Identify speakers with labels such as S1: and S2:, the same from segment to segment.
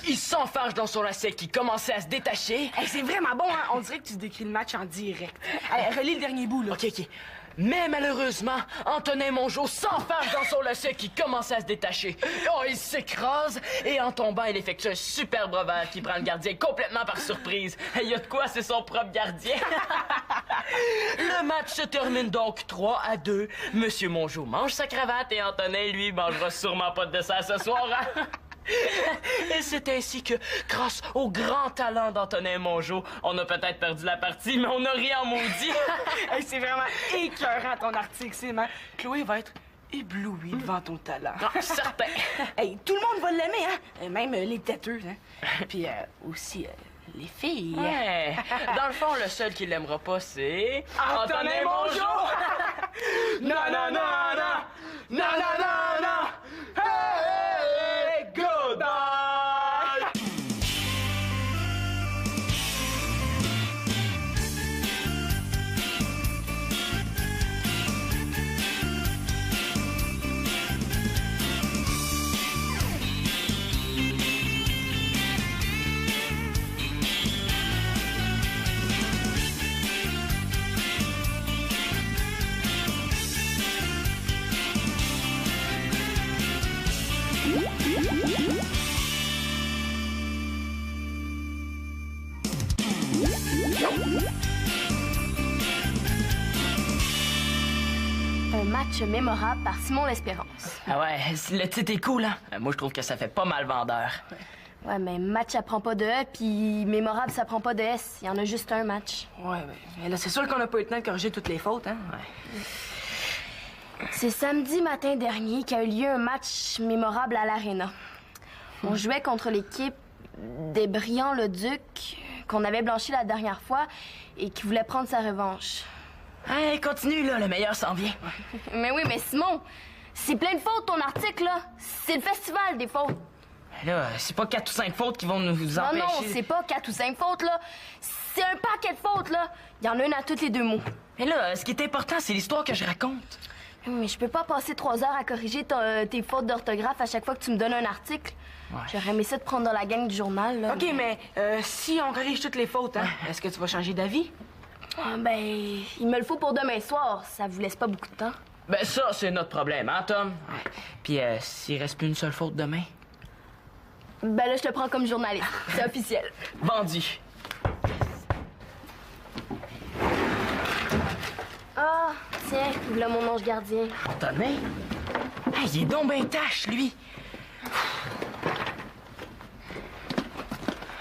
S1: il s'enfarge dans son lacet qui commençait à se détacher.
S2: Hey, c'est vraiment bon, hein? On dirait que tu décris le match en direct. Hey, relis le dernier bout, là.
S1: OK. Mais malheureusement, Antonin Mongeau s'enfarge dans son lacet qui commençait à se détacher. Oh, il s'écrase et en tombant, il effectue un superbe revers qui prend le gardien complètement par surprise. Il y a de quoi, c'est son propre gardien. Le match se termine donc 3-2. Monsieur Mongeau mange sa cravate et Antonin, lui, mangera sûrement pas de dessert ce soir. Hein? Et c'est ainsi que, grâce au grand talent d'Antonin Mongeau, on a peut-être perdu la partie, mais on n'a rien maudit.
S2: Hey, c'est vraiment écœurant, ton article, c'est man. Chloé va être éblouie devant ton talent.
S1: Non, certain.
S2: Hey, tout le monde va l'aimer, hein? Même les têteuses, hein? Puis aussi, les filles.
S1: Ouais. Dans le fond, le seul qui l'aimera pas, c'est...
S2: Antonin Mongeau! Non, non, non, non! Non, non, non, non! Hey, goodbye!
S3: Un match mémorable par Simon L'Espérance.
S1: Ah ouais, le titre est cool, hein? Moi, je trouve que ça fait pas mal vendeur.
S3: Ouais, mais match, ça prend pas de E, puis mémorable, ça prend pas de S. Il y en a juste un match.
S2: Ouais, mais là, c'est sûr qu'on n'a pas eu le temps de corriger toutes les fautes, hein?
S1: Ouais.
S3: C'est samedi matin dernier qu'a eu lieu un match mémorable à l'Arena. On jouait contre l'équipe des Briand-le-Duc, qu'on avait blanchi la dernière fois et qui voulait prendre sa revanche.
S1: Hey, continue, là, le meilleur s'en vient.
S3: Mais oui, mais Simon, c'est plein de fautes, ton article, là. C'est le festival des fautes.
S1: Là, c'est pas 4 ou 5 fautes qui vont nous empêcher...
S3: Non, c'est pas 4 ou 5 fautes, là. C'est un paquet de fautes, là. Il y en a une à tous les deux mots.
S1: Mais là, ce qui est important, c'est l'histoire que je raconte.
S3: Mais je peux pas passer 3 heures à corriger tes fautes d'orthographe à chaque fois que tu me donnes un article.
S1: Ouais.
S3: J'aurais aimé ça de prendre dans la gang du journal, là.
S2: OK, mais si on corrige toutes les fautes, hein, est-ce que tu vas changer d'avis?
S3: Ah, ben, il me le faut pour demain soir. Ça vous laisse pas beaucoup de temps.
S1: Ben ça, c'est notre problème, hein, Tom? Puis s'il reste plus une seule faute demain?
S3: Ben là, je te prends comme journaliste. C'est officiel.
S1: Vendu.
S3: Ah, tiens, voilà mon ange gardien.
S1: Antonin? Hey, il est donc ben tâche, lui!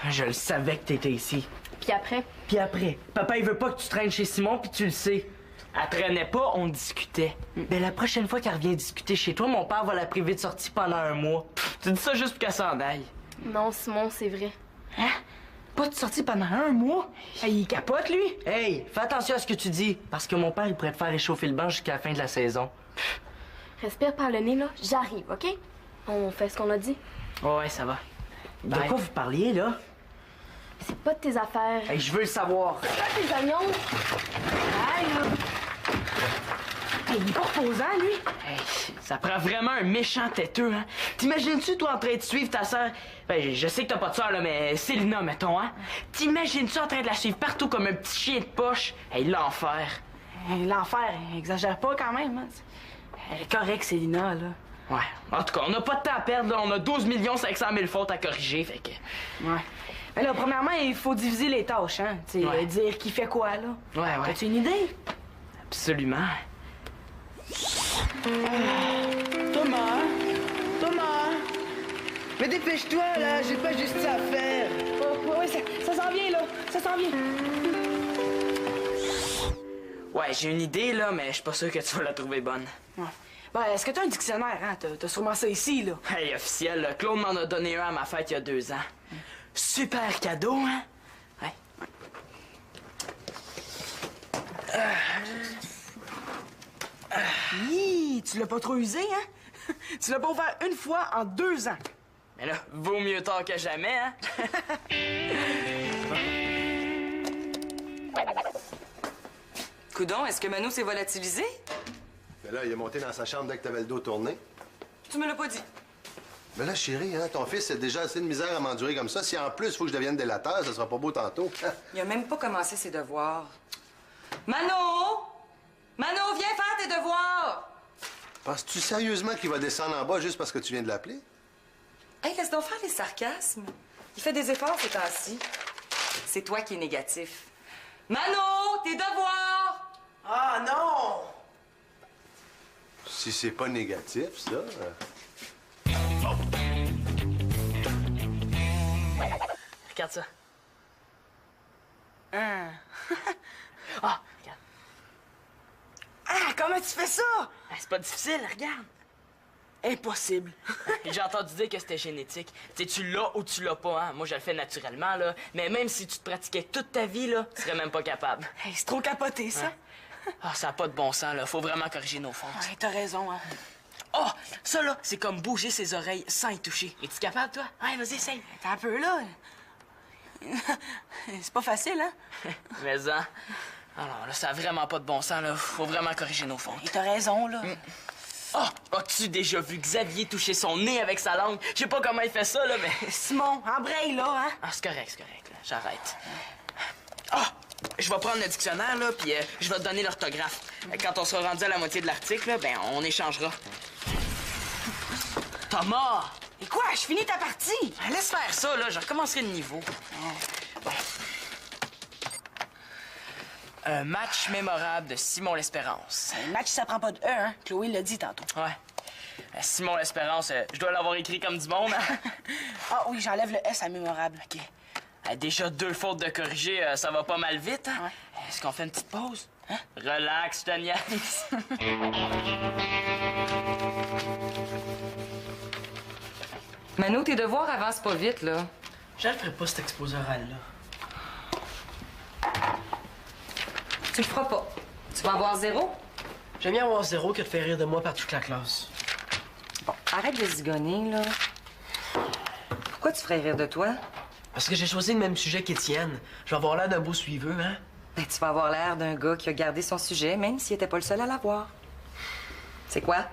S1: Je le savais que t'étais ici.
S3: Puis après?
S1: Puis après, papa, il veut pas que tu traînes chez Simon, puis tu le sais. Elle traînait pas, on discutait. Ben la prochaine fois qu'elle revient discuter chez toi, mon père va la priver de sortie pendant un mois. Tu dis ça juste pour qu'elle s'en aille.
S3: Non, Simon, c'est vrai.
S2: Hein? Pas de sortie pendant un mois? Hey, il capote, lui!
S1: Hey, fais attention à ce que tu dis, parce que mon père, il pourrait te faire réchauffer le banc jusqu'à la fin de la saison.
S3: Respire par le nez, là. J'arrive, OK? On fait ce qu'on a dit.
S1: Ouais, ça va. De
S2: Bye.
S1: quoi vous parliez, là?
S3: C'est pas de tes affaires.
S1: Hey, je veux le savoir.
S3: Pas tes oignons.
S2: Aïe, là! Hey, il est pas reposant, lui!
S1: Hey, ça prend vraiment un méchant têteux, hein? T'imagines-tu, toi, en train de suivre ta sœur? Ben, je sais que t'as pas de sœur, là, mais Célina, mettons, hein? T'imagines-tu en train de la suivre partout comme un petit chien de poche? Hey, l'enfer.
S2: Hey, l'enfer, exagère pas quand même, hein? Elle est correcte, Célina, là.
S1: Ouais. En tout cas, on n'a pas de temps à perdre, là. On a 12 500 000 fautes à corriger, fait que...
S2: Ouais. Mais là, premièrement, il faut diviser les tâches, hein? Tu sais,
S1: Ouais.
S2: dire qui fait quoi, là.
S1: Ouais.
S2: As-tu une idée?
S1: Absolument.
S4: Thomas! Thomas! Mais dépêche-toi, là, j'ai pas juste ça à faire.
S2: Ouais, ça s'en vient, là. Ça s'en vient.
S1: Ouais, j'ai une idée, là, mais je suis pas sûr que tu vas la trouver bonne.
S2: Ouais. Ben, est-ce que t'as un dictionnaire, hein? T'as sûrement ça ici, là.
S1: Hey, officiel, là, Claude m'en a donné un à ma fête il y a 2 ans. Super cadeau, hein? Ouais.
S2: Hi, tu l'as pas trop usé, hein? Tu l'as pas ouvert une fois en 2 ans.
S1: Mais là, vaut mieux tard que jamais, hein?
S5: Coudon, est-ce que Mano s'est volatilisé?
S6: Mais là, il est monté dans sa chambre dès que t'avais le dos tourné.
S5: Tu me l'as pas dit. Mais là, chérie, hein, ton fils a déjà assez de misère à m'endurer comme ça. Si en plus, il faut que je devienne délateur, ça sera pas beau tantôt.
S6: Il a même pas commencé ses devoirs. Mano! Mano, viens faire tes devoirs!
S5: Penses-tu sérieusement qu'il va descendre en bas juste parce que tu viens de l'appeler?
S6: Hey, laisse donc faire les sarcasmes. Il fait des efforts ces temps-ci. C'est toi qui es négatif. Mano, tes devoirs!
S4: Ah non!
S5: Si c'est pas négatif, ça...
S1: Regarde ça. Ah, regarde.
S4: Ah, comment tu fais ça?
S1: C'est pas difficile, regarde.
S4: Impossible.
S1: J'ai entendu dire que c'était génétique. Tu sais, tu l'as ou tu l'as pas, hein. Moi, je le fais naturellement, là. Mais même si tu te pratiquais toute ta vie, là, tu serais même pas capable.
S4: Hey, c'est trop capoté, ça.
S1: Ah, ça a pas de bon sens, là. Faut vraiment corriger nos fautes.
S4: Ouais, t'as raison, hein.
S1: Oh, ça, là, c'est comme bouger ses oreilles sans y toucher. Es-tu capable, toi? Ouais, vas-y, essaye.
S4: T'as un peu là. C'est pas facile, hein?
S1: Mais, hein. Alors, là, ça a vraiment pas de bon sens, là. Faut vraiment corriger nos fautes.
S4: Et t'as raison, là.
S1: Oh, as-tu déjà vu Xavier toucher son nez avec sa langue? Je sais pas comment il fait ça, là, mais...
S4: Simon, embraye, là, hein?
S1: Ah, c'est correct, là. J'arrête. Ah! Je vais prendre le dictionnaire, là, puis je vais te donner l'orthographe. Quand on sera rendu à la moitié de l'article, là, ben, on échangera. Thomas!
S4: Et quoi? Je finis ta partie!
S1: Laisse faire ça, là. Je recommencerai le niveau. Bon. Un match mémorable de Simon l'Espérance.
S4: Un match, ça prend pas de E, hein? Chloé l'a dit tantôt.
S1: Ouais. Simon l'Espérance, je dois l'avoir écrit comme du monde, hein?
S4: Ah oui, j'enlève le S à mémorable. OK.
S1: Déjà 2 fautes de corriger, ça va pas mal vite, hein?
S4: Ouais.
S1: Est-ce qu'on fait une petite pause? Hein? Relax, je te niaise.
S6: Mano, tes devoirs avancent pas vite, là.
S2: Je le ferai pas, cet exposé oral-là.
S6: Tu le feras pas. Tu vas avoir 0?
S2: J'aime bien avoir 0 que de faire rire de moi par toute la classe.
S6: Bon, arrête de zigonner, là. Pourquoi tu ferais rire de toi?
S2: Parce que j'ai choisi le même sujet qu'Étienne. Je vais avoir l'air d'un beau suiveux, hein?
S6: Ben, tu vas avoir l'air d'un gars qui a gardé son sujet, même s'il était pas le seul à l'avoir. C'est quoi?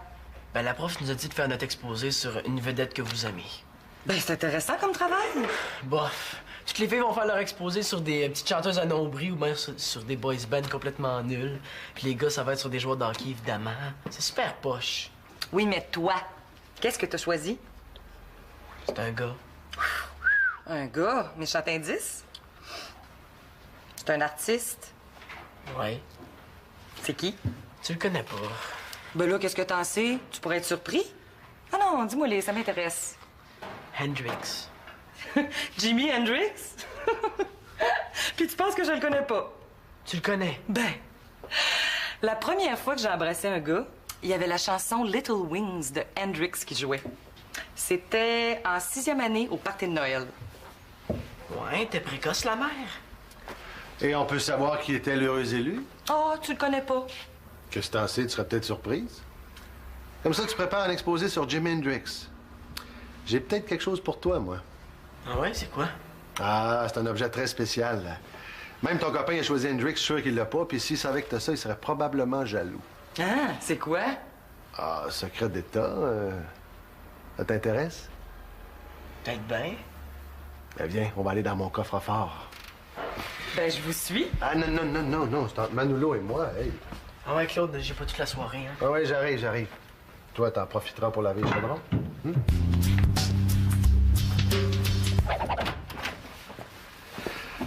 S2: Ben, la prof nous a dit de faire notre exposé sur une vedette que vous aimez.
S6: Ben, c'est intéressant comme travail.
S2: Bof. Toutes les filles vont faire leur exposé sur des petites chanteuses à nombril ou bien sur des boys bands complètement nuls. Puis les gars, ça va être sur des joueurs d'hockey, évidemment. C'est super poche.
S6: Oui, mais toi, qu'est-ce que t'as choisi?
S2: C'est un gars.
S6: Un gars, méchant indice? C'est un artiste?
S2: Ouais.
S6: C'est qui?
S2: Tu le connais pas.
S6: Ben là, qu'est-ce que t'en sais? Tu pourrais être surpris? Ah non, dis-moi, ça m'intéresse.
S2: Hendrix.
S6: Jimi Hendrix? Puis tu penses que je le connais pas?
S2: Tu le connais?
S6: Ben, la première fois que j'ai embrassé un gars, il y avait la chanson Little Wings de Hendrix qui jouait. C'était en 6e année au party de Noël.
S2: Ouais, t'es précoce, la mère.
S5: Et on peut savoir qui était l'heureux élu?
S6: Oh, tu le connais pas?
S5: Qu'est-ce que t'en sais? Tu serais peut-être surprise. Comme ça, tu prépares un exposé sur Jimi Hendrix. J'ai peut-être quelque chose pour toi, moi.
S2: Ah ouais, c'est quoi?
S5: Ah, c'est un objet très spécial. Même ton copain a choisi Hendrix, je suis sûr qu'il l'a pas, puis s'il savait que t'as ça, il serait probablement jaloux.
S6: Ah, c'est quoi?
S5: Ah, secret d'État, ça t'intéresse?
S2: Peut-être bien.
S5: Ben viens, on va aller dans mon coffre-fort.
S6: Ben, je vous suis.
S5: Ah non, non, non, non, non, c'est entre Manolo et moi, hey.
S2: Ah ouais, Claude, j'ai pas toute la soirée, hein.
S5: Ah ouais, j'arrive. Toi, t'en profiteras pour laver les chaudrons.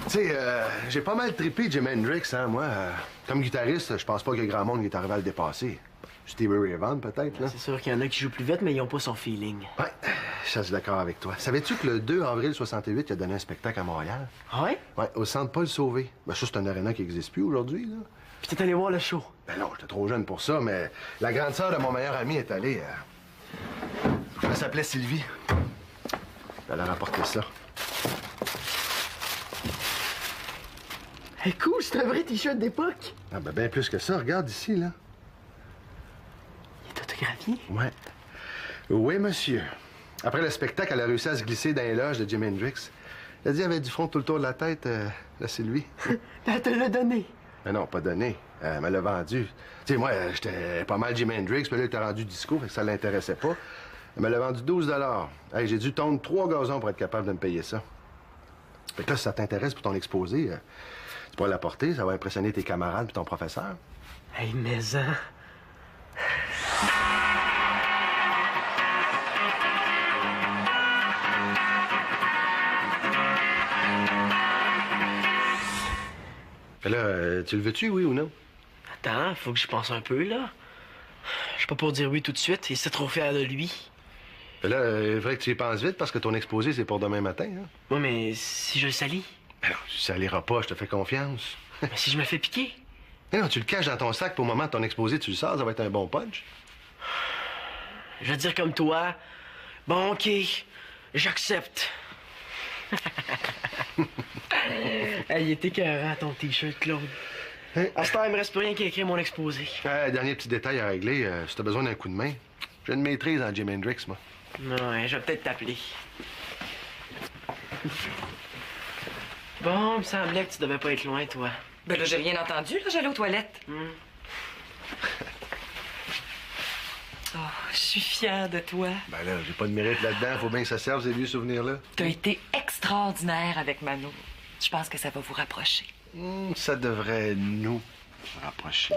S5: Tu sais, j'ai pas mal trippé Jimi Hendrix, hein, moi. Comme guitariste, je pense pas qu'il y a grand monde qui est arrivé à le dépasser. Stevie Ray Vaughan, peut-être, là.
S2: C'est sûr qu'il y en a qui jouent plus vite, mais ils ont pas son feeling.
S5: Ouais, je suis d'accord avec toi. Savais-tu que le 2 avril 68, il a donné un spectacle à Montréal?
S2: Ah ouais?
S5: Ouais, au Centre Paul Sauvé. Ben ça, c'est un aréna qui n'existe plus aujourd'hui, là.
S2: Puis t'es allé voir le show.
S5: Ben non, j'étais trop jeune pour ça, mais la grande sœur de mon meilleur ami est allée. Elle s'appelait Sylvie. Elle a rapporté ça.
S2: Hey, cool, c'est un vrai t-shirt d'époque.
S5: Ah ben, bien plus que ça. Regarde ici, là.
S2: Il est autographié.
S5: Ouais. Oui, monsieur. Après le spectacle, elle a réussi à se glisser dans les loges de Jimi Hendrix. Elle a dit qu'elle avait du front tout le tour de la tête, la Sylvie.
S2: Elle te l'a donné.
S5: Mais non, pas donné. Elle me l'a vendu. Tu sais, moi, j'étais pas mal Jimi Hendrix, puis là, il était rendu disco, fait que ça l'intéressait pas. Elle me l'a vendu 12 $. Hey, j'ai dû tondre 3 gazons pour être capable de me payer ça. Fait que là, si ça t'intéresse pour ton exposé, tu pourras l'apporter, ça va impressionner tes camarades et ton professeur.
S2: Hey, mais-en.
S5: Fait là, tu le veux-tu, oui ou non?
S2: Attends, faut que je pense un peu, là. Je suis pas pour dire oui tout de suite, il s'est trop fier de lui.
S5: Fait là, il faudrait que tu y penses vite parce que ton exposé, c'est pour demain matin, hein?
S2: Moi, mais si je le salis?
S5: Ben non, ça n'ira pas, je te fais confiance.
S2: Mais si je me fais piquer?
S5: Mais non, tu le caches dans ton sac, pour le moment de ton exposé, tu le sors, ça va être un bon punch.
S2: Je vais dire comme toi. Bon, OK, j'accepte. Hey, il était écœurant, ton T-shirt, Claude. À ce temps, il me reste plus rien qu'à écrire mon exposé.
S5: Dernier petit détail à régler, si t'as besoin d'un coup de main, j'ai une maîtrise en Jimi Hendrix, moi.
S2: Ouais, je vais peut-être t'appeler. Bon, il me semblait que tu devais pas être loin, toi.
S6: Ben là, j'ai rien entendu, là, j'allais aux toilettes. Oh, je suis fière de toi.
S5: Ben là, j'ai pas de mérite là-dedans, faut bien que ça serve, ces vieux souvenirs-là.
S6: T'as été extraordinaire avec Mano. Je pense que ça va vous rapprocher.
S5: Ça devrait nous rapprocher.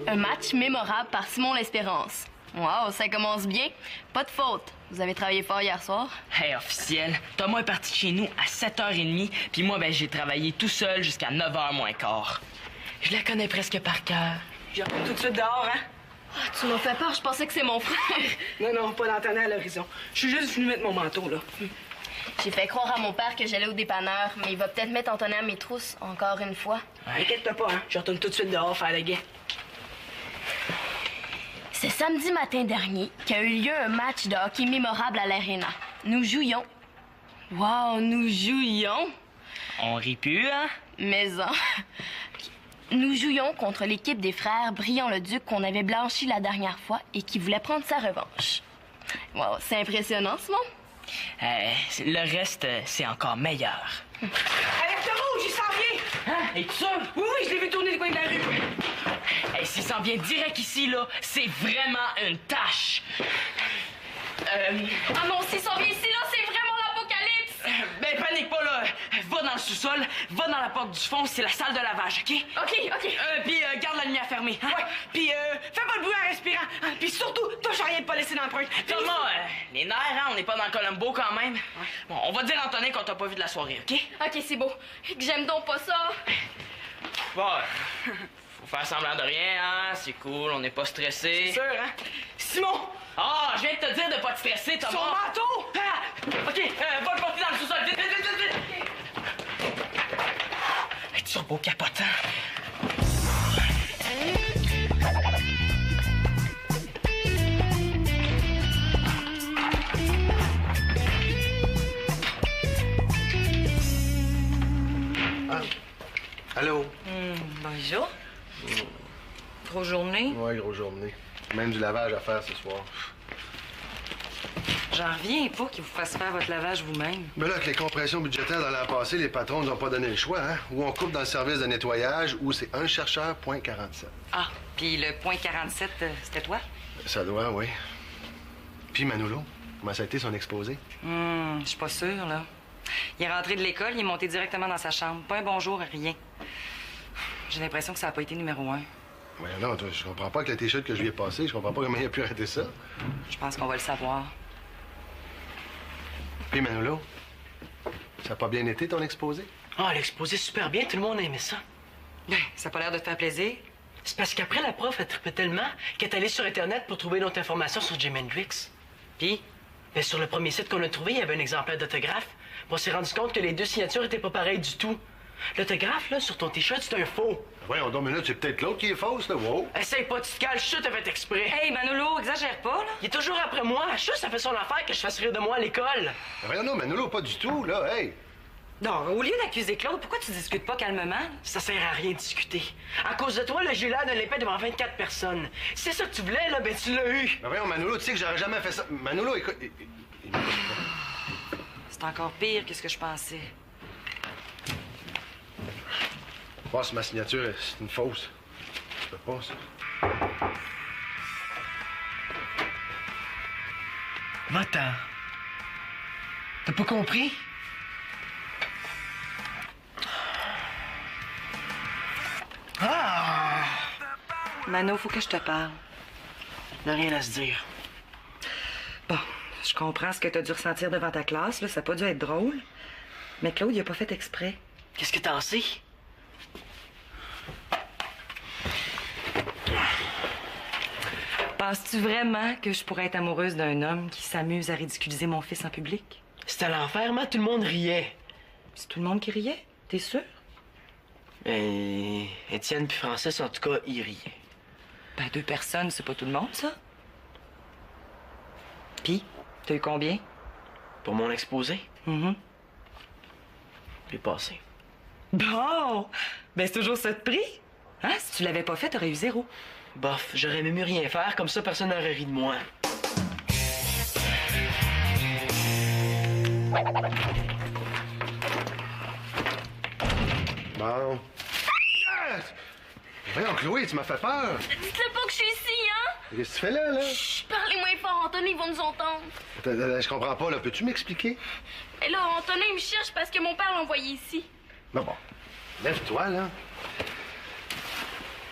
S3: Un match mémorable par Simon L'Espérance. Wow, ça commence bien. Pas de faute. Vous avez travaillé fort hier soir?
S1: Hey, officiel, Thomas est parti de chez nous à 7h30, puis moi, ben, j'ai travaillé tout seul jusqu'à 9h moins quart. Je la connais presque par cœur.
S4: Je retourne tout de suite dehors, hein?
S3: Ah, tu m'as fait peur, je pensais que c'est mon frère.
S4: Non, pas d'antenna à l'horizon. Je suis juste venu mettre mon manteau, là.
S3: J'ai fait croire à mon père que j'allais au dépanneur, mais il va peut-être mettre Antonin à mes trousses encore une fois.
S4: Inquiète-toi pas, hein? Je retourne tout de suite dehors faire le guet.
S3: C'est samedi matin dernier qu'a eu lieu un match de hockey mémorable à l'Arena. Nous jouions. Wow, nous jouions.
S1: On rit plus, hein?
S3: Mais nous jouions contre l'équipe des frères Briand-le-Duc qu'on avait blanchi la dernière fois et qui voulait prendre sa revanche. Wow, c'est impressionnant, Simon.
S1: Le reste, c'est encore meilleur.
S4: Alerte rouge, il s'en vient!
S1: Hein? Es-tu sûr?
S4: Oui, je l'ai vu tourner le coin de la rue.
S1: Hey, s'il s'en vient direct ici, là, c'est vraiment une tâche.
S3: Ah non, s'il s'en vient ici, là, c'est vraiment l'apocalypse!
S1: Ben, panique pas, là. Va dans le sous-sol, va dans la porte du fond, c'est la salle de lavage, OK?
S3: OK.
S1: Puis garde la lumière fermée, hein?
S4: Ouais, puis fais pas de bruit en respirant. Hein? Puis surtout, touche à rien de pas laisser d'empreinte.
S1: Thomas, les nerfs, hein? On n'est pas dans Columbo quand même. Bon, on va dire à Antonin qu'on t'a pas vu de la soirée, OK?
S3: OK, c'est beau. Que j'aime donc pas ça.
S1: Bon, faut faire semblant de rien, hein? C'est cool, on n'est pas stressé.
S4: C'est sûr, hein? Simon!
S1: Ah, je viens de te dire de pas te stresser, Thomas.
S4: Son manteau!
S1: Ah! OK, va le porter dans le sous-sol, vite. Hey, turbo capotant.
S5: Allô?
S6: Bonjour. Grosse journée.
S5: Ouais, grosse journée. Même du lavage à faire ce soir.
S6: J'en reviens pas qu'ils vous fassent faire votre lavage vous-même.
S5: Mais là, avec les compressions budgétaires dans l'an passé, les patrons nous ont pas donné le choix, hein? Ou on coupe dans le service de nettoyage, ou c'est un chercheur, point 47.
S6: Ah, puis le point 47, c'était toi?
S5: Ça doit, oui. Puis Manolo, comment ça a été son exposé?
S6: Je suis pas sûre, là. Il est rentré de l'école, il est monté directement dans sa chambre. Pas un bonjour, rien. J'ai l'impression que ça a pas été numéro 1.
S5: Ouais, non, toi, je comprends pas avec le t-shirt que je lui ai passé. Je comprends pas comment il a pu arrêter ça.
S6: Je pense qu'on va le savoir.
S5: Puis Manolo, ça a pas bien été ton exposé?
S2: Ah, l'exposé super bien, tout le monde a aimé ça.
S6: Ben, ça a pas l'air de te faire plaisir.
S2: C'est parce qu'après, la prof, elle trippait tellement qu'elle est allée sur Internet pour trouver d'autres informations sur Jimi Hendrix.
S6: Puis,
S2: Mais sur le premier site qu'on a trouvé, il y avait un exemplaire d'autographe. On s'est rendu compte que les deux signatures étaient pas pareilles du tout. L'autographe, là, sur ton t-shirt, c'est un faux.
S5: Voyons donc, minute, c'est peut-être l'autre qui est fausse, là. Wow!
S2: Essaye pas, tu te cales, je suis sûr que t'as fait exprès.
S6: hey, Manolo, exagère pas, là.
S2: Il est toujours après moi. Je suis sûr que ça fait son affaire que je fasse rire de moi à l'école.
S5: Voyons donc, Manolo, pas du tout, là. Hey!
S6: Non, au lieu d'accuser Claude, pourquoi tu discutes pas calmement?
S2: Ça sert à rien de discuter. À cause de toi, là, j'ai eu l'air de l'épée devant 24 personnes. Si c'est ça que tu voulais, là, ben tu l'as eu.
S5: Ben voyons, Manolo, tu sais que j'aurais jamais fait ça. Manolo, écoute... il m'écoute pas.
S6: C'est encore pire que ce que je pensais.
S5: voir si ma signature, c'est une fausse. Je peux pas, ça.
S2: Va-t'en. T'as pas compris? Ah!
S6: Mano, faut que je te parle.
S2: N'a rien à se dire.
S6: Bon, je comprends ce que t'as dû ressentir devant ta classe, là. Ça a pas dû être drôle. Mais Claude, il a pas fait exprès.
S2: Qu'est-ce que t'en sais?
S6: Penses-tu vraiment que je pourrais être amoureuse d'un homme qui s'amuse à ridiculiser mon fils en public?
S2: C'était l'enfer, tout le monde riait.
S6: C'est tout le monde qui riait? T'es sûr?
S2: Ben, Étienne puis Francis, en tout cas, ils riaient.
S6: Ben, 2 personnes, c'est pas tout le monde, ça. Puis, t'as eu combien?
S2: Pour mon exposé,
S6: Mhm.
S2: j'ai passé.
S6: Bon! Ben, c'est toujours ça de prix. Hein? Si tu l'avais pas fait, t'aurais eu 0.
S2: Bof, j'aurais même mieux rien faire, comme ça personne n'aurait ri de moi.
S5: Bon. Yes! Voyons, Chloé, tu m'as fait peur.
S3: Dites-le pas que je suis ici, hein?
S5: Qu'est-ce que tu fais là?
S3: Chut, parlez moins fort, Antonin, ils vont nous entendre.
S5: Attends, je comprends pas, là. Peux-tu m'expliquer?
S3: Et là, Antonin, il me cherche parce que mon père l'a envoyé ici.
S5: Non, bon. Lève-toi, là.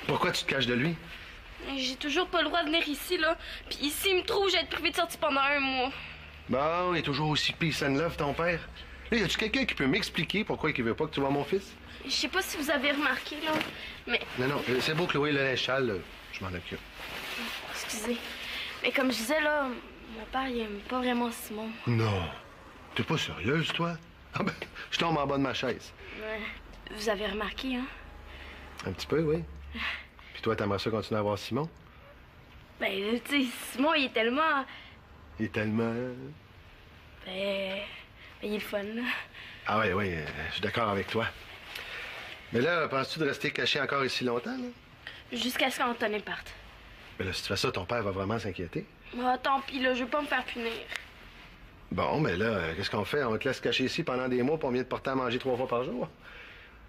S5: Pourquoi tu te caches de lui?
S3: J'ai toujours pas le droit de venir ici, là. Puis ici, il me trouve, j'ai été privé de sortie pendant 1 mois.
S5: Bon, il est toujours aussi peace and love, ton père. Là, y a-tu quelqu'un qui peut m'expliquer pourquoi il veut pas que tu vois mon fils?
S3: Je sais pas si vous avez remarqué, là, mais...
S5: Non, c'est beau, Chloé, le linge sale, là. Je m'en occupe.
S3: Excusez. Mais comme je disais, là, mon père, il aime pas vraiment Simon.
S5: Non. T'es pas sérieuse, toi? Ah ben, je tombe en bas de ma chaise.
S3: Ouais. Vous avez remarqué, hein?
S5: Un petit peu, oui. Puis toi, t'aimerais ça continuer à voir Simon?
S3: Ben, là, tu sais, Simon, il est tellement...
S5: Il est tellement...
S3: Ben, il est le fun, là.
S5: Ah oui, je suis d'accord avec toi. Mais là, penses-tu de rester caché encore ici longtemps, là?
S3: Jusqu'à ce qu'Antonin parte.
S5: Mais là, si tu fais ça, ton père va vraiment s'inquiéter.
S3: Ah, tant pis, là, je veux pas me faire punir.
S5: Bon, mais là, qu'est-ce qu'on fait? On te laisse cacher ici pendant des mois pour mieux te porter à manger 3 fois par jour?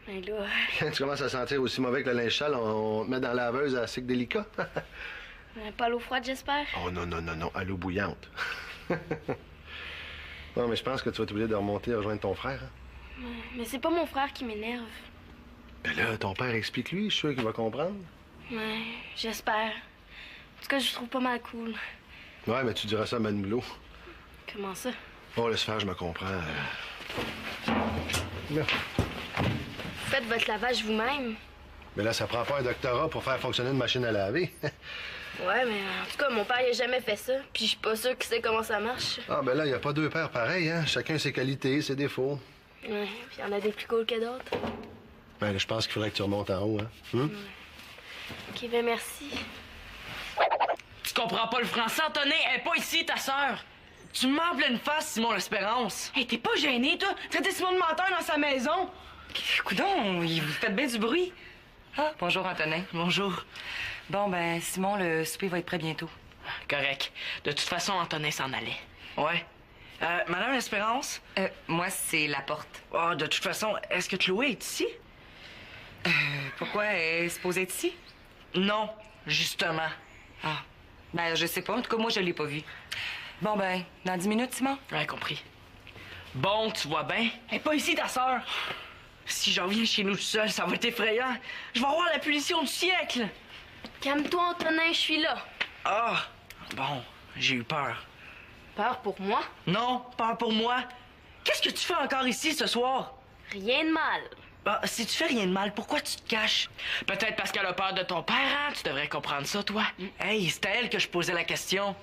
S3: Ben là...
S5: Quand tu commences à sentir aussi mauvais que le linge sale, on te met dans la laveuse à cycle délicat.
S3: Pas à l'eau froide, j'espère?
S5: Oh non, à l'eau bouillante. Non, mais je pense que tu vas t'oublier de remonter et rejoindre ton frère. Hein?
S3: Mais c'est pas mon frère qui m'énerve.
S5: Ben là, ton père explique-lui, je suis sûr qu'il va comprendre.
S3: Ouais, j'espère. En tout cas, je le trouve pas mal cool.
S5: Ouais, mais tu diras ça à Manu Mulot.
S3: Comment ça?
S5: Bon, laisse faire, je me comprends. Là.
S3: Vous faites votre lavage vous-même?
S5: Mais là, ça prend pas un doctorat pour faire fonctionner une machine à laver.
S3: Ouais, mais en tout cas, mon père, il a jamais fait ça. Puis je suis pas sûre qu'il sait comment ça marche.
S5: Ah, ben là, il n'y a pas 2 pères pareils, hein. Chacun ses qualités, ses défauts.
S3: Ouais, puis il y en a des plus cool que d'autres.
S5: Ben, là, je pense qu'il faudrait que tu remontes en haut, hein.
S3: Ok, ben merci.
S1: Tu comprends pas le français, Antonin? Elle est pas ici, ta sœur. Tu me mens en pleine face, Simon L'Espérance.
S4: Hey, t'es pas gêné, toi? Traiter Simon de menteur dans sa maison?
S6: Coudon, vous faites bien du bruit. Ah, bonjour, Antonin.
S1: Bonjour.
S6: Bon, ben, Simon, le souper va être prêt bientôt.
S1: Correct. De toute façon, Antonin s'en allait. Ouais. Madame L'Espérance?
S6: Moi, c'est la porte.
S1: Oh, de toute façon, est-ce que Chloé est ici?
S6: Pourquoi elle est supposée être ici?
S1: Non, justement.
S6: Ah, ben, je sais pas. En tout cas, moi, je l'ai pas vue. Bon, ben, dans 10 minutes, Simon?
S1: Ouais, compris. Bon, tu vois bien. Elle est pas ici, ta sœur. Si j'en viens chez nous tout seul, ça va être effrayant. Je vais avoir la punition du siècle.
S3: Calme-toi, Antonin, je suis là.
S1: Ah, bon, j'ai eu peur.
S3: Peur pour moi?
S1: Non, peur pour moi. Qu'est-ce que tu fais encore ici ce soir?
S3: Rien de mal.
S1: Bah, si tu fais rien de mal, pourquoi tu te caches? Peut-être parce qu'elle a peur de ton père, hein? Tu devrais comprendre ça, toi. Hey, c'est à elle que je posais la question.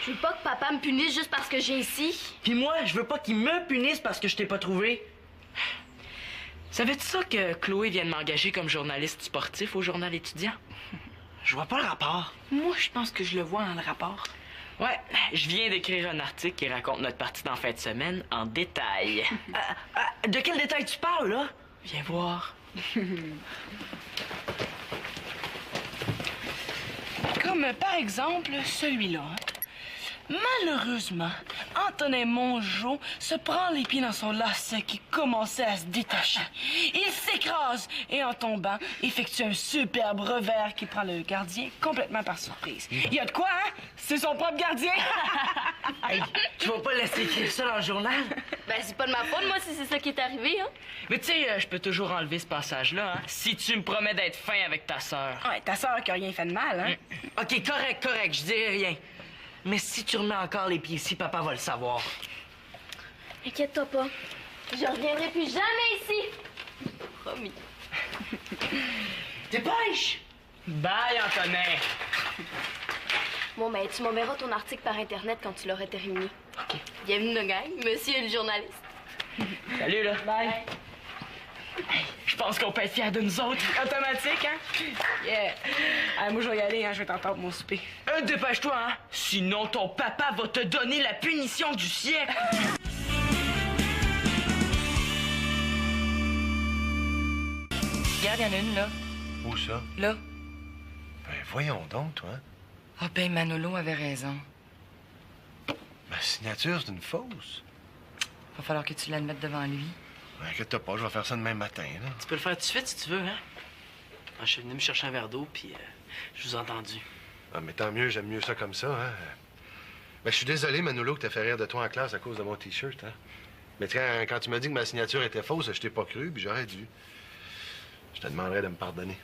S3: Je veux pas que papa me punisse juste parce que j'ai ici.
S1: Puis moi, je veux pas qu'il me punisse parce que je t'ai pas trouvé. Savais-tu ça que Chloé vient de m'engager comme journaliste sportif au journal étudiant? Je vois pas le rapport.
S4: Moi, je pense que je le vois dans le rapport.
S1: Ouais, je viens d'écrire un article qui raconte notre partie d'en fin de semaine en détail. De quel détail tu parles, là? Viens voir.
S4: Comme, par exemple, celui-là. Hein.
S1: Malheureusement, Antonin Mongeau se prend les pieds dans son lacet qui commençait à se détacher. Il s'écrase et en tombant, effectue un superbe revers qui prend le gardien complètement par surprise. Il y a de quoi, hein? C'est son propre gardien!
S2: Hey, tu vas pas laisser écrire ça dans le journal?
S3: Ben, c'est pas de ma faute, moi, si c'est ça qui est arrivé, hein.
S1: Mais tu sais, je peux toujours enlever ce passage-là, hein? Si tu me promets d'être fin avec ta sœur.
S7: Ouais, ta sœur qui a rien fait de mal, hein?
S2: OK, correct, je dirai rien. Mais si tu remets encore les pieds ici, papa va le savoir.
S3: Inquiète-toi pas. Je reviendrai plus jamais ici. Promis.
S2: Dépêche!
S1: Bye, Antonin!
S3: Bon, ben, tu m'enverras ton article par Internet quand tu l'auras terminé. OK. Bienvenue, le gang. Monsieur le journaliste.
S1: Salut, là. Bye. Hey, je pense qu'on peut être fiers de nous autres.
S7: Automatique, hein? Yeah. Moi, je vais y aller, hein? Je vais t'entendre mon souper.
S1: Dépêche-toi, hein? Sinon, ton papa va te donner la punition du siècle.
S6: Regarde, il y en a une, là.
S5: Où ça?
S6: Là.
S5: Ben, voyons donc, toi.
S6: Ah ben, Manolo avait raison.
S5: Ma signature, c'est une fausse.
S6: Va falloir que tu l'admettes devant lui.
S5: Ben, inquiète-toi pas, je vais faire ça demain matin, là.
S2: Tu peux le faire tout de suite si tu veux, hein? Je suis venu me chercher un verre d'eau, puis je vous ai entendu.
S5: Ah, mais tant mieux, j'aime mieux ça comme ça, hein. Ben, je suis désolé, Manolo, que t'as fait rire de toi en classe à cause de mon T-shirt, hein. Mais quand tu m'as dit que ma signature était fausse, je t'ai pas cru, puis j'aurais dû. Je te demanderais de me pardonner.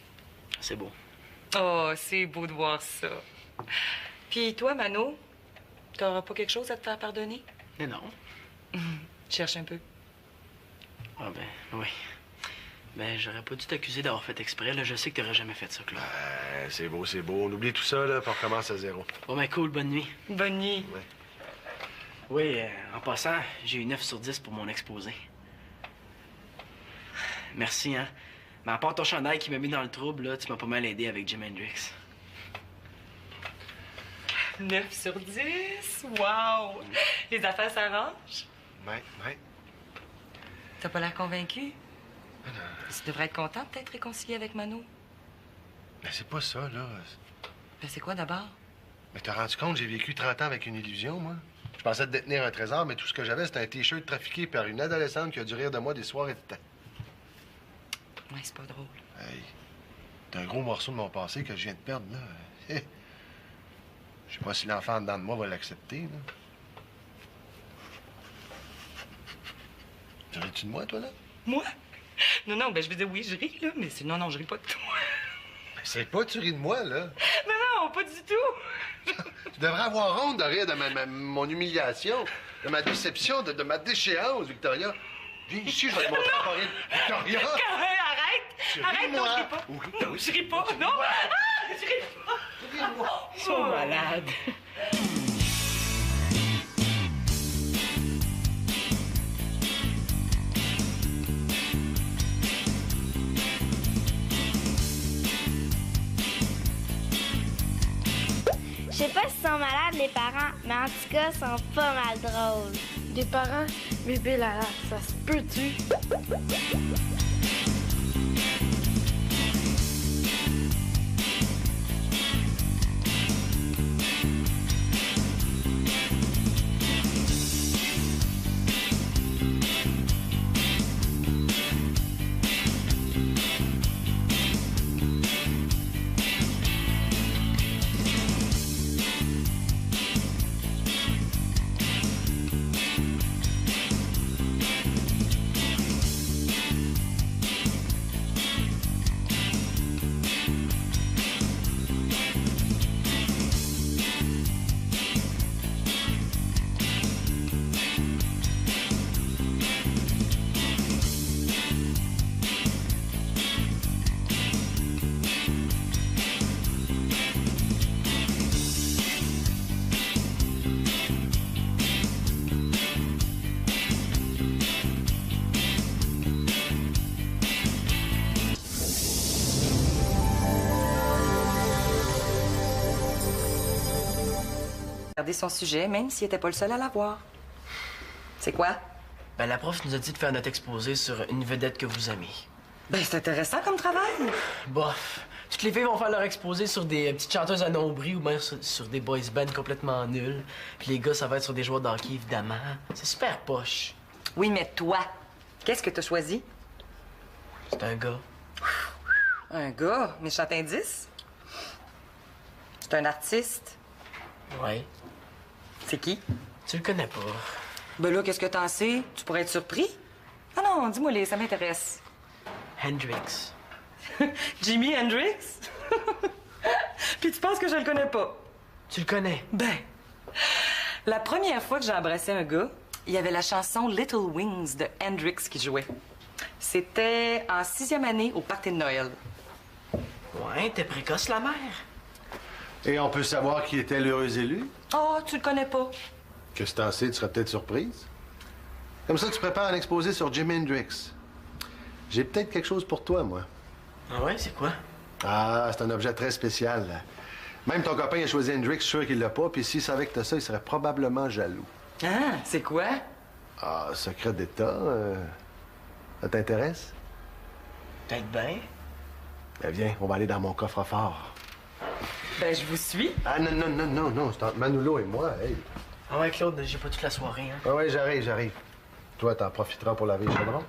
S2: C'est beau.
S6: Oh, c'est beau de voir ça. Puis toi, Mano, t'auras pas quelque chose à te faire pardonner?
S2: Mais non.
S6: Cherche un peu.
S2: Ah ben, oui. Ben, j'aurais pas dû t'accuser d'avoir fait exprès, là. Je sais que t'aurais jamais fait ça, Claude.
S5: C'est beau, c'est beau. On oublie tout ça, là, puis on recommence à zéro.
S2: Bon, ben, cool, bonne nuit.
S6: Bonne nuit.
S5: Ouais.
S2: Oui, en passant, j'ai eu 9 sur 10 pour mon exposé. Merci, hein. Mais à part ton chandail qui m'a mis dans le trouble, là, tu m'as pas mal aidé avec Jimi Hendrix.
S6: 9 sur 10? Wow! Les affaires s'arrangent?
S5: Ouais.
S6: T'as pas l'air convaincu? Tu devrais être content de t'être réconcilié avec Mano.
S5: Mais c'est pas ça, là.
S6: Ben c'est quoi d'abord?
S5: Mais t'as rendu compte, j'ai vécu 30 ans avec une illusion, moi. Je pensais te détenir un trésor, mais tout ce que j'avais, c'était un T-shirt trafiqué par une adolescente qui a dû rire de moi des soirs et de temps.
S6: Ouais, c'est pas drôle.
S5: Hey, c'est un gros morceau de mon passé que je viens de perdre, là. Hé. Je sais pas si l'enfant en dedans de moi va l'accepter, là. Tu ris-tu de moi, toi, là?
S6: Moi? Non, ben je veux dire oui, je ris, là, mais c'est... Non, je ris pas de toi.
S5: C'est pas tu ris de moi, là.
S6: Non, pas du tout.
S5: Tu devrais avoir honte de rire de mon humiliation, de ma déception, de ma déchéance, Victoria. Viens ici, je vais te montrer encore une. Victoria!
S6: Arrête! Arrête, non, je ris pas.
S5: Oui,
S6: Je ris pas, non! Ah, je ris pas!
S2: Ils sont malades.
S8: Je sais pas si sont malades les parents, mais en tout cas, sont pas mal drôles.
S3: Des parents, bébé là, ça se peut-tu?
S6: Garder son sujet, même s'il était pas le seul à l'avoir. C'est quoi?
S2: Ben, la prof nous a dit de faire notre exposé sur une vedette que vous aimez.
S6: Ben, c'est intéressant comme travail.
S2: Bof. Toutes les filles vont faire leur exposé sur des petites chanteuses à nombril ou bien sur des boys bands complètement nuls. Puis les gars, ça va être sur des joueurs d'hockey, évidemment. C'est super poche.
S6: Oui, mais toi, qu'est-ce que t'as choisi?
S2: C'est un gars.
S6: Un gars? Méchant indice? C'est un artiste?
S2: Ouais.
S6: C'est qui?
S2: Tu le connais pas.
S6: Ben là, qu'est-ce que t'en sais? Tu pourrais être surpris? Ah non, dis-moi, ça m'intéresse.
S2: Hendrix.
S6: Jimi Hendrix? Puis tu penses que je le connais pas?
S2: Tu le connais?
S6: Ben, la première fois que j'ai embrassé un gars, il y avait la chanson Little Wings de Hendrix qui jouait. C'était en 6e année au party de Noël.
S2: Ouais, t'es précoce, la mère.
S5: Et on peut savoir qui était l'heureux élu?
S6: Oh, tu le connais pas?
S5: Qu'est-ce que t'en sais? Tu serais peut-être surprise. Comme ça, tu prépares un exposé sur Jimi Hendrix. J'ai peut-être quelque chose pour toi, moi.
S2: Ah ouais, c'est quoi?
S5: Ah, c'est un objet très spécial. Même ton copain a choisi Hendrix, je suis sûr qu'il l'a pas, puis s'il savait que t'as ça, il serait probablement jaloux.
S6: Ah, c'est quoi?
S5: Ah, secret d'État, ça t'intéresse?
S2: Peut-être bien.
S5: Ben viens, on va aller dans mon coffre-fort.
S6: Ben, je vous suis.
S5: Ah non, c'est entre Manolo et moi, hey.
S2: Ah ouais, Claude, j'ai pas toute la soirée, hein.
S5: Ah ouais, j'arrive. Toi, t'en profiteras pour laver les chaudrons.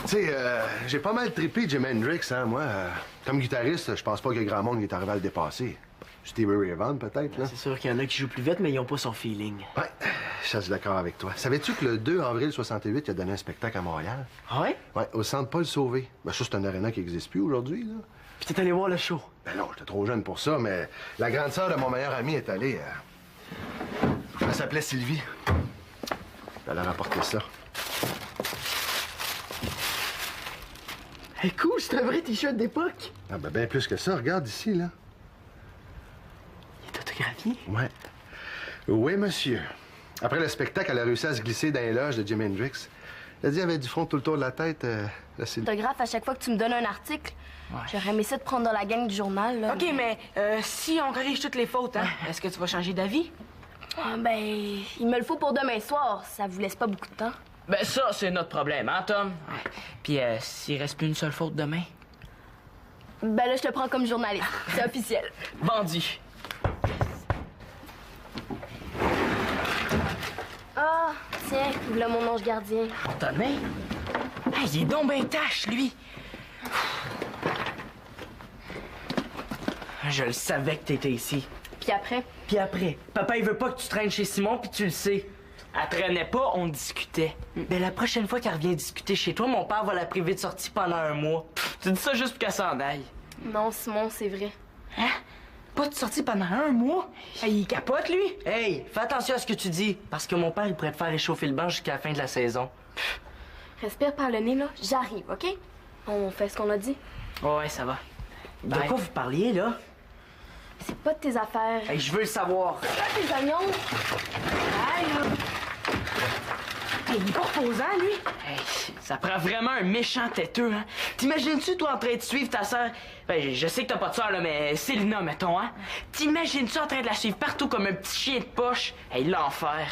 S5: Tu sais, j'ai pas mal trippé Jimi Hendrix, hein, moi. Comme guitariste, je pense pas qu'il y ait grand monde qui est arrivé à le dépasser. Stevie Ray Vaughan, peut-être, là.
S2: C'est sûr qu'il y en a qui jouent plus vite, mais ils ont pas son feeling.
S5: Ouais, je suis d'accord avec toi. Savais-tu que le 2 avril 68, il a donné un spectacle à Montréal?
S2: Ah ouais?
S5: Ouais, au Centre Paul Sauvé. Ben ça, c'est un aréna qui n'existe plus aujourd'hui, là.
S2: Puis t'es allé voir le show.
S5: Ben non, j'étais trop jeune pour ça, mais la grande sœur de mon meilleur ami est allée. Elle s'appelait Sylvie. Elle a rapporté ça.
S2: Hey, cool, c'est un vrai t-shirt d'époque.
S5: Ah ben bien plus que ça. Regarde ici, là.
S2: Il est autographié.
S5: Ouais. Oui, monsieur. Après le spectacle, elle a réussi à se glisser dans les loges de Jimi Hendrix. Elle a dit qu'elle avait du front tout le tour de la tête. La Sylvie.
S3: Autographe à chaque fois que tu me donnes un article.
S2: Ouais.
S3: J'aurais aimé ça de prendre dans la gang du journal, là.
S7: OK, mais si on corrige toutes les fautes, hein, est-ce que tu vas changer d'avis?
S3: Ah, ben, il me le faut pour demain soir. Ça vous laisse pas beaucoup de temps.
S1: Ben ça, c'est notre problème, hein, Tom? Puis s'il reste plus une seule faute demain?
S3: Ben là, je te prends comme journaliste. C'est officiel.
S1: Vendu.
S3: Ah, tiens, voilà mon ange gardien.
S1: Pour ta main? Hey, il est donc ben tâche, lui! Je le savais que t'étais ici.
S3: Puis après?
S1: Puis après, papa, il veut pas que tu traînes chez Simon, puis tu le sais. Elle traînait pas, on discutait. Ben la prochaine fois qu'elle revient discuter chez toi, mon père va la priver de sortie pendant un mois. Tu dis ça juste pour qu'elle s'en aille.
S3: Non, Simon, c'est vrai.
S1: Hein? Pas de sortie pendant un mois?
S7: Hey, il capote, lui.
S1: Hey, fais attention à ce que tu dis, parce que mon père, il pourrait te faire réchauffer le banc jusqu'à la fin de la saison.
S3: Respire par le nez, là. J'arrive, OK? On fait ce qu'on a dit.
S1: Ouais, ça va. De
S3: Bye.
S1: quoi vous parliez, là?
S3: C'est pas de tes affaires.
S1: Hey, je veux le savoir.
S3: C'est pas tes oignons.
S7: Hey, là. Hey, il est pas reposant, lui.
S1: Hey, ça prend vraiment un méchant têteux, hein? T'imagines-tu, toi, en train de suivre ta sœur? Ben, je sais que t'as pas de sœur, là, mais Célina, mettons, hein? T'imagines-tu en train de la suivre partout comme un petit chien de poche? Hey, l'enfer.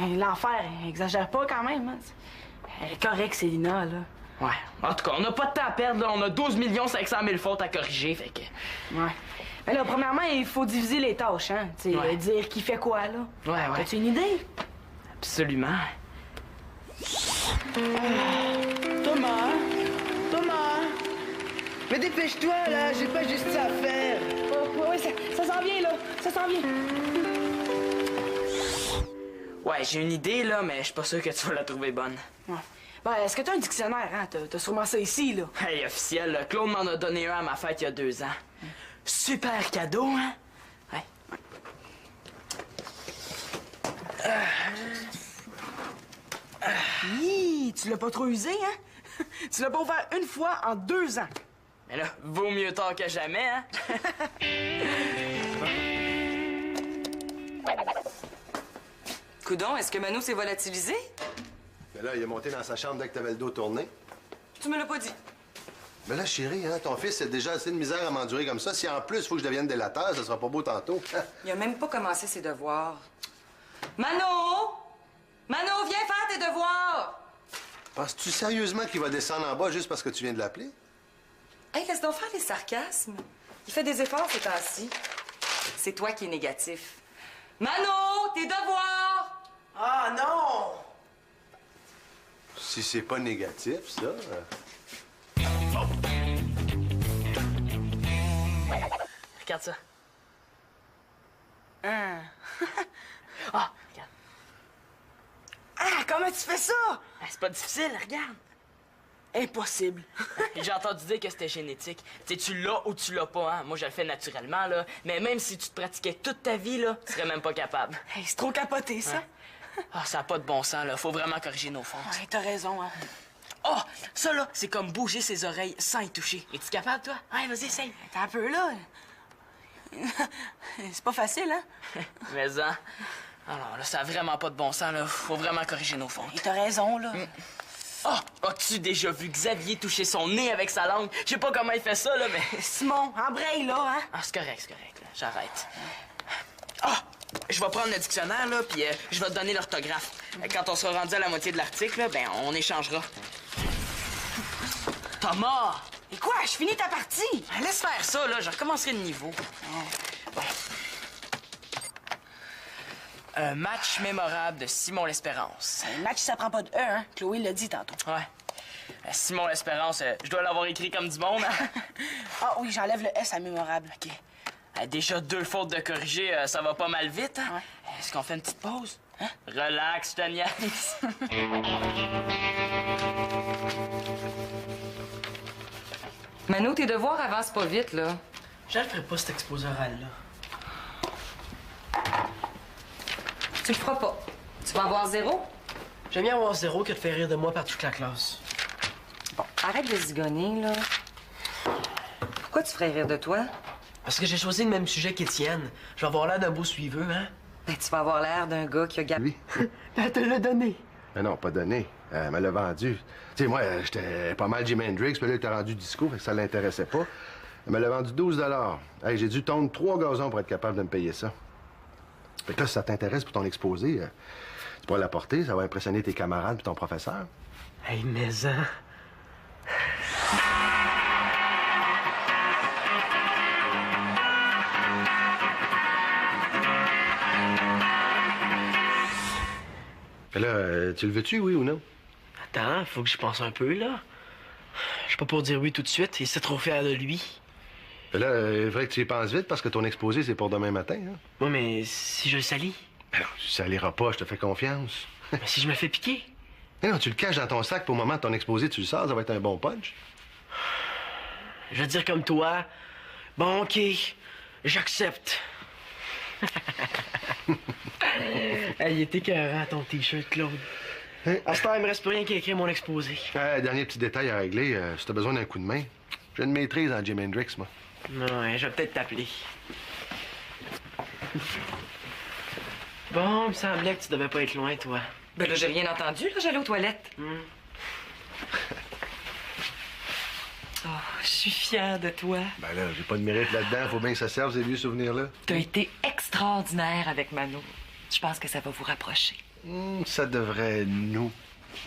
S7: Hey, l'enfer, exagère pas quand même. Hein. Elle est correcte, Célina, là.
S1: Ouais. En tout cas, on n'a pas de temps à perdre, là. On a 12 500 000 fautes à corriger, fait que...
S7: Ouais. Mais là, premièrement, il faut diviser les tâches, hein. Tu sais,
S1: Ouais.
S7: dire qui fait quoi, là.
S1: Ouais.
S7: As-tu une idée?
S1: Absolument.
S4: Thomas! Mais dépêche-toi, là, j'ai pas juste ça à faire.
S7: Oh, ouais, ça s'en vient, là. Ça s'en vient.
S1: Ouais, j'ai une idée, là, mais je suis pas sûr que tu vas la trouver bonne.
S7: Ouais. Ben, est-ce que t'as un dictionnaire, hein? T'as sûrement ça ici, là.
S1: Hey, officiel, là, Claude m'en a donné un à ma fête il y a 2 ans. Super cadeau, hein? Ouais.
S7: Hi, tu l'as pas trop usé, hein? Tu l'as pas ouvert une fois en 2 ans.
S1: Mais là, vaut mieux tard que jamais, hein?
S6: Coudon, est-ce que Mano s'est volatilisé?
S5: Mais là, il est monté dans sa chambre dès que t'avais le dos tourné.
S6: Tu me l'as pas dit.
S5: Mais là, chérie, hein, ton fils a déjà assez de misère à m'endurer comme ça. Si en plus, il faut que je devienne délateur, ça sera pas beau tantôt.
S6: Il a même pas commencé ses devoirs. Mano! Mano, viens faire tes devoirs!
S5: Penses-tu sérieusement qu'il va descendre en bas juste parce que tu viens de l'appeler?
S6: Hey, laisse donc faire les sarcasmes. Il fait des efforts ces temps-ci. C'est toi qui es négatif. Mano, tes devoirs!
S2: Ah non!
S5: Si c'est pas négatif, ça...
S1: Regarde ça.
S7: Hein?
S1: Ah, regarde.
S7: Ah, comment tu fais ça?
S1: Ah, c'est pas difficile, regarde.
S7: Impossible.
S1: J'ai entendu dire que c'était génétique. Tu sais, tu l'as ou tu l'as pas, hein. Moi, je le fais naturellement, là. Mais même si tu te pratiquais toute ta vie, là, tu serais même pas capable.
S7: Hey, c'est trop capoté, ça.
S1: Ah, ça a pas de bon sens, là. Faut vraiment corriger nos fautes.
S7: Ouais, t'as raison, hein.
S1: Oh, ça, là, c'est comme bouger ses oreilles sans y toucher. Es-tu capable, toi? Ouais, vas-y, essaye.
S7: T'es un peu là. C'est pas facile, hein?
S1: Mais, hein. Alors, là, ça a vraiment pas de bon sens, là. Faut vraiment corriger nos fautes.
S7: Et t'as raison, là.
S1: Oh, as-tu déjà vu Xavier toucher son nez avec sa langue? Je sais pas comment il fait ça, là, mais...
S7: Simon, embraye, là, hein?
S1: Ah, c'est correct, là. J'arrête. Ah! Je vais prendre le dictionnaire, là, puis je vais te donner l'orthographe. Quand on sera rendu à la moitié de l'article, là, ben, on échangera. Thomas!
S7: Et quoi? Je finis ta partie!
S1: Ben, laisse faire ça, là. Je recommencerai le niveau. Bon. Un match mémorable de Simon L'Espérance.
S7: Le match, ça prend pas de E, hein? Chloé l'a dit tantôt.
S1: Ouais. Simon L'Espérance, je dois l'avoir écrit comme du monde, hein?
S7: Ah oui, j'enlève le S à mémorable. OK.
S1: Déjà 2 fautes de corriger, ça va pas mal vite, hein?
S7: Ouais.
S1: Est-ce qu'on fait une petite pause? Hein? Relax, je te niaise.
S6: Mano, tes devoirs avancent pas vite, là.
S2: Je le ferai pas, cet exposé oral-là.
S6: Tu le feras pas. Tu vas avoir 0?
S2: J'aime bien avoir 0 que de faire rire de moi par toute la classe.
S6: Bon, arrête de zigonner, là. Pourquoi tu ferais rire de toi?
S2: Parce que j'ai choisi le même sujet qu'Étienne. Je vais avoir l'air d'un beau suiveux, hein?
S6: Ben, tu vas avoir l'air d'un gars qui a gardé...
S5: Oui.
S2: Elle te l'a donné.
S5: Mais non, pas donné. Elle me l'a vendu. Tu sais, moi, j'étais pas mal Jimi Hendrix, puis là, il était rendu disco, fait que ça l'intéressait pas. Elle me l'a vendu 12 $. Hey, j'ai dû tondre 3 gazons pour être capable de me payer ça. Fait que là, si ça t'intéresse pour ton exposé, tu pourras l'apporter, ça va impressionner tes camarades et ton professeur.
S2: Hey, mais hein?
S5: Fait là, tu le veux-tu, oui ou non?
S2: Attends, faut que je pense un peu, là. Je suis pas pour dire oui tout de suite, il s'est trop fier de lui.
S5: Fait là, il faudrait que tu y penses vite parce que ton exposé, c'est pour demain matin, hein?
S2: Moi, mais si je le salis?
S5: Ben non, ça n'ira pas, je te fais confiance.
S2: Mais si je me fais piquer?
S5: Mais non, tu le caches dans ton sac, pour au moment de ton exposé, tu le sors, ça va être un bon punch.
S2: Je vais dire comme toi. Bon, OK, j'accepte. Hey, il était écœurant, ton T-shirt, Claude.
S5: Hein?
S2: À ce temps, il me reste plus rien qu'à écrire mon exposé.
S5: Dernier petit détail à régler, si t'as besoin d'un coup de main, j'ai une maîtrise en Jimi Hendrix, moi.
S2: Ouais, je vais peut-être t'appeler. Bon, il me semblait que tu devais pas être loin, toi.
S6: Ben là, j'ai rien entendu, là, j'allais aux toilettes. Oh, je suis fière de toi.
S5: Ben là, j'ai pas de mérite là-dedans, faut bien que ça serve, ces vieux souvenirs-là.
S6: T'as été extraordinaire avec Mano. Je pense que ça va vous rapprocher.
S5: Ça devrait nous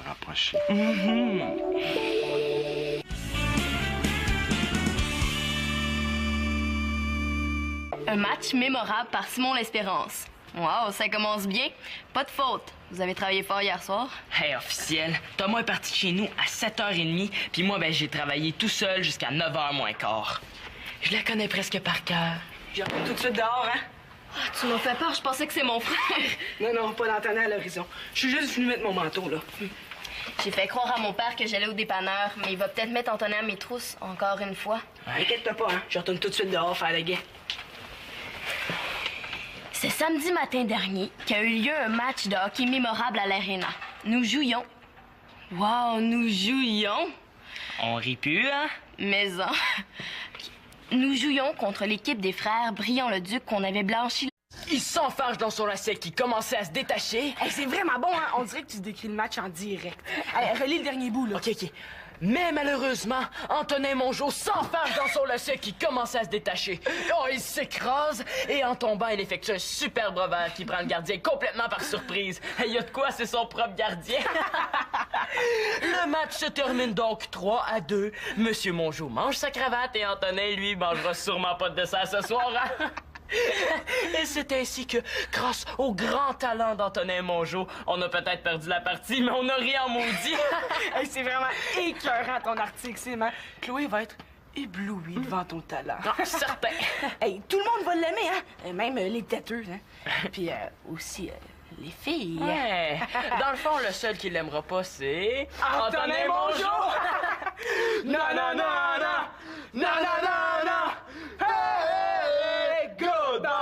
S5: rapprocher.
S3: Un match mémorable par Simon L'Espérance. Wow, ça commence bien. Pas de faute. Vous avez travaillé fort hier soir?
S1: Hey, officiel, Thomas est parti de chez nous à 7h30, puis moi, ben, j'ai travaillé tout seul jusqu'à 9h moins quart. Je la connais presque par cœur.
S7: Je retourne tout de suite dehors, hein?
S3: Ah, tu m'as fait peur, je pensais que c'est mon frère.
S7: Non, pas d'antenna à l'horizon. Je suis juste venu mettre mon manteau, là.
S3: J'ai fait croire à mon père que j'allais au dépanneur, mais il va peut-être mettre Antonin à mes trousses encore une fois.
S7: Inquiète-toi pas, hein? Je retourne tout de suite dehors faire le guet.
S3: C'est samedi matin dernier qu'a eu lieu un match de hockey mémorable à l'Arena. Nous jouions. Wow, nous jouions.
S1: On rit plus, hein?
S3: Mais en... Nous jouions contre l'équipe des frères Briand-le-Duc qu'on avait blanchi.
S1: Il s'enfarge dans son lacet qui commençait à se détacher.
S7: Hey, c'est vraiment bon, hein? On dirait que tu décris le match en direct. Allez, relis le dernier bout, là.
S1: OK. Mais malheureusement, Antonin Mongeau s'enfarge dans son lacet qui commence à se détacher. Oh, il s'écrase et en tombant, il effectue un superbe revers qui prend le gardien complètement par surprise. Il y a de quoi, c'est son propre gardien. Le match se termine donc 3-2. Monsieur Mongeau mange sa cravate et Antonin, lui, mangera sûrement pas de dessert ce soir. Hein? Et c'est ainsi que, grâce au grand talent d'Antonin Mongeau, on a peut-être perdu la partie, mais on a ri en maudit.
S7: Hey, c'est vraiment écœurant ton article, Simon. Chloé va être éblouie devant ton talent.
S1: Ah, certain.
S7: Hey, tout le monde va l'aimer, hein? Même les têteuses, hein? Puis aussi les filles.
S1: Ouais. Dans le fond, le seul qui l'aimera pas, c'est...
S7: Antonin Mongeau!
S1: Non, non, non, non! Non, non, non, non! Hey, goodbye!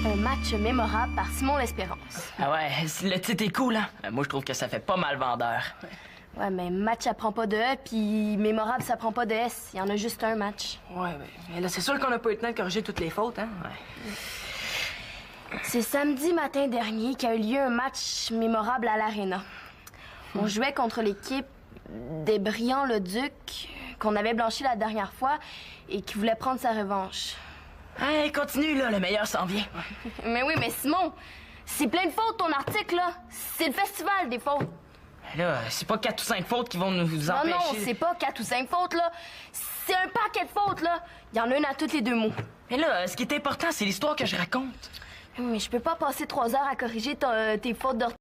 S3: Un match mémorable par Simon L'Espérance.
S1: Ah ouais, le titre est cool, hein? Moi, je trouve que ça fait pas mal vendeur.
S3: Ouais, mais match, ça prend pas de E, puis mémorable, ça prend pas de S. Il y en a juste un match.
S7: Ouais, mais là, c'est sûr qu'on n'a pas eu le temps de corriger toutes les fautes, hein?
S1: Ouais.
S3: C'est samedi matin dernier qu'a eu lieu un match mémorable à l'Arena. On jouait contre l'équipe des Briand-le-Duc, qu'on avait blanchi la dernière fois et qui voulait prendre sa revanche.
S1: Hey, continue, là, le meilleur s'en vient.
S3: Mais oui, mais Simon, c'est plein de fautes, ton article, là. C'est le festival des fautes.
S1: Là, c'est pas 4 ou 5 fautes qui vont nous empêcher...
S3: Non, c'est pas 4 ou 5 fautes, là. C'est un paquet de fautes, là. Il y en a une à tous les 2 mots.
S1: Mais là, ce qui est important, c'est l'histoire que je raconte.
S3: Mais je peux pas passer 3 heures à corriger tes fautes d'orthographe.